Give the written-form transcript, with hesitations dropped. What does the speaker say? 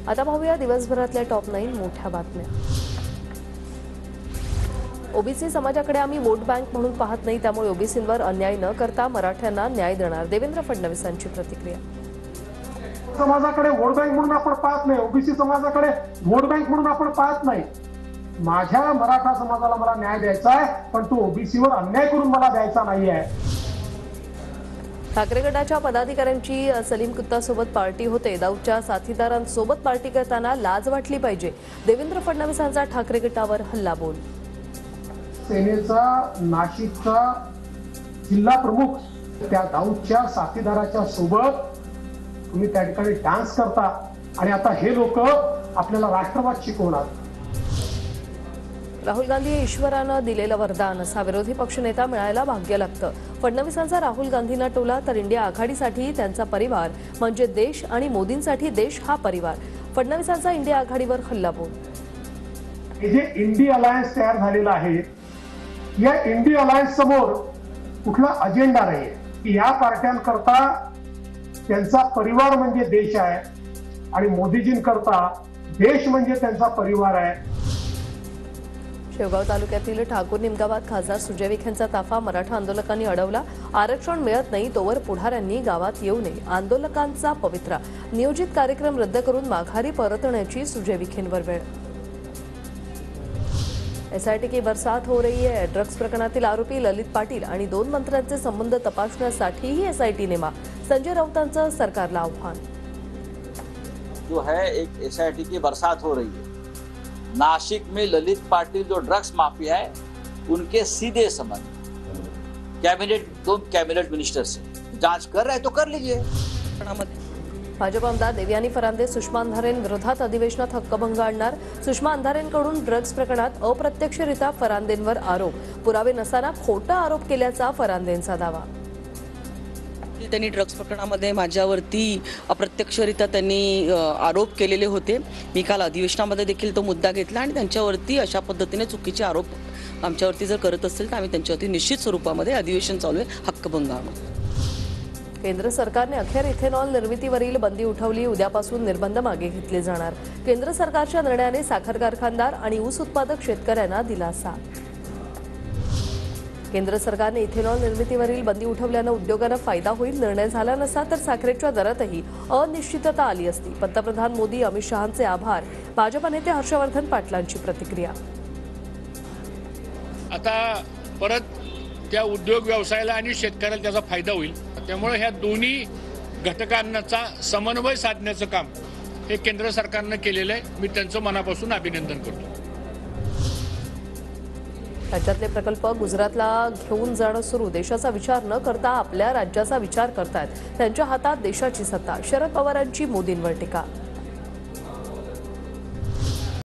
आता पाहूया दिवसभरातल्या टॉप 9 मोठ्या बातम्या। ओबीसी समाजाकडे आम्ही वोट बँक म्हणून पाहत नाही, त्यामुळे ओबीसींवर अन्याय न करता मराठ्यांना न्याय देणार, देवेंद्र फडणवीसांची प्रतिक्रिया। समाजाकडे वोट बँक म्हणून आपण पाहत नाही, ओबीसी समाजाकडे वोट बँक म्हणून आपण पाहत नाही। माझ्या मराठा समाजाला मला न्याय द्यायचा आहे, पण तो ओबीसीवर अन्याय करून मला द्यायचा नाहीये। ठाकरे गटाच्या पदाधिकाऱ्यांची सलीम कुत्तासोबत पार्टी होते, दाऊदच्या साथीदारांसोबत पार्टी करताना लाज वाटली पाहिजे, देवेंद्र फडणवीसांचा ठाकरे गटावर हल्लाबोल। सेनेचा नाशिकचा जिल्हा प्रमुख त्या दाऊदच्या साथीदाराच्या सोबत तुम्ही त्या ठिकाणी डान्स करता आणि आता हे लोक आपल्याला राष्ट्रवाद शिकवणार। राहुल गांधी हे ईश्वरानं दिलेलं वरदान, असा विरोधी पक्षनेता मिळायला भाग्य लागतं। फडणवीसांचा राहुल गांधींना टोला, तर इंडिया आघाडीसाठी त्यांचा परिवार म्हणजे देश आणि मोदींसाठी देश हा परिवार, फडणवीसांचा इंडिया आघाडीवर हल्लाबोल। हे जे इंडी अलायन्स तयार झालेला आहे, या इंडी अलायन्स समोर कुठला अजेंडा नाहीये की या पार्ट्यांकरता त्यांचा परिवार म्हणजे देश आहे आणि मोदीजींकरता देश म्हणजे त्यांचा परिवार आहे। शेवगाव तालुक्यातील ठाकूर निमगावात खासदार सुजय विखेंचा ताफा मराठा आंदोलकांनी अडवला, आरक्षण मिळत नाही तोवर पुढाऱ्यांनी गावात येऊ नये, आंदोलकांचा पवित्रा, नियोजित कार्यक्रम रद्द करून माघारी परतण्याची सुजय विखेंवर वेळ। एसआयटी की बरसात हो रही है, ड्रग्स प्रकरणातील आरोपी ललित पाटील आणि 2 मंत्र्यांचे संबंध तपासण्यासाठीही एसआयटी नेमा, संजय राऊतांचं सरकारला आव्हान। जो है एक एसआईटी की बरसात हो रही है। नासिक में ललित पाटिल जो ड्रग्स माफिया है, उनके सीधे संबंध दो कैबिनेट मिनिस्टर से जांच कर रहे हैं तो कर लीजिए। भाजप आमदार देवयानी फरांदे सुषमा अंधारेंविरोधात अधिवेशनात हक्कभंग आणणार, सुषमा अंधारेंकडून ड्रग्ज प्रकरणात अप्रत्यक्षरित्या फरांदेंवर आरोप, पुरावे नसताना खोटा आरोप केल्याचा फरांदेंचा दावा। त्यांनी ड्रग्स प्रकरणामध्ये माझ्यावरती अप्रत्यक्षरित्या त्यांनी आरोप केलेले होते। मी काल अधिवेशनामध्ये देखील तो मुद्दा घेतला आणि त्यांच्यावरती अशा पद्धतीने चुकीचे आरोप आमच्यावरती जर करत असतील तर आम्ही त्यांच्यावरती निश्चित स्वरूपामध्ये अधिवेशन चालू आहे हक्कभंग आणू। केंद्र सरकारने अखेर इथेनॉल निर्मितीवरील बंदी उठवली, उद्यापासून निर्बंध मागे घेतले जाणार, केंद्र सरकारच्या निर्णयाने साखर कारखानदार आणि ऊस उत्पादक शेतकऱ्यांना दिलासा। केंद्र सरकारने इथेनॉल निर्मितीवरील बंदी उठवल्याने उद्योगांना फायदा होईल, निर्णय झाला नसता तर साखरेच्या दरातही अनिश्चितता आली असती, पंतप्रधान मोदी अमित शहांचे आभार, भाजप नेते हर्षवर्धन पाटलांची प्रतिक्रिया। आता परत त्या उद्योग व्यवसायाला आणि शेतकऱ्याला त्याचा फायदा होईल, त्यामुळे ह्या दोन्ही घटकांचा समन्वय साधण्याचं काम हे केंद्र सरकारने केलेलं आहे, मी त्यांचं मनापासून अभिनंदन करतो। राज्यातले प्रकल्प गुजरातला घेऊन जाणं सुरू, देशाचा विचार न करता आपल्या राज्याचा विचार करतात, त्यांच्या हातात देशाची सत्ता, शरद पवारांची मोदींवर टीका।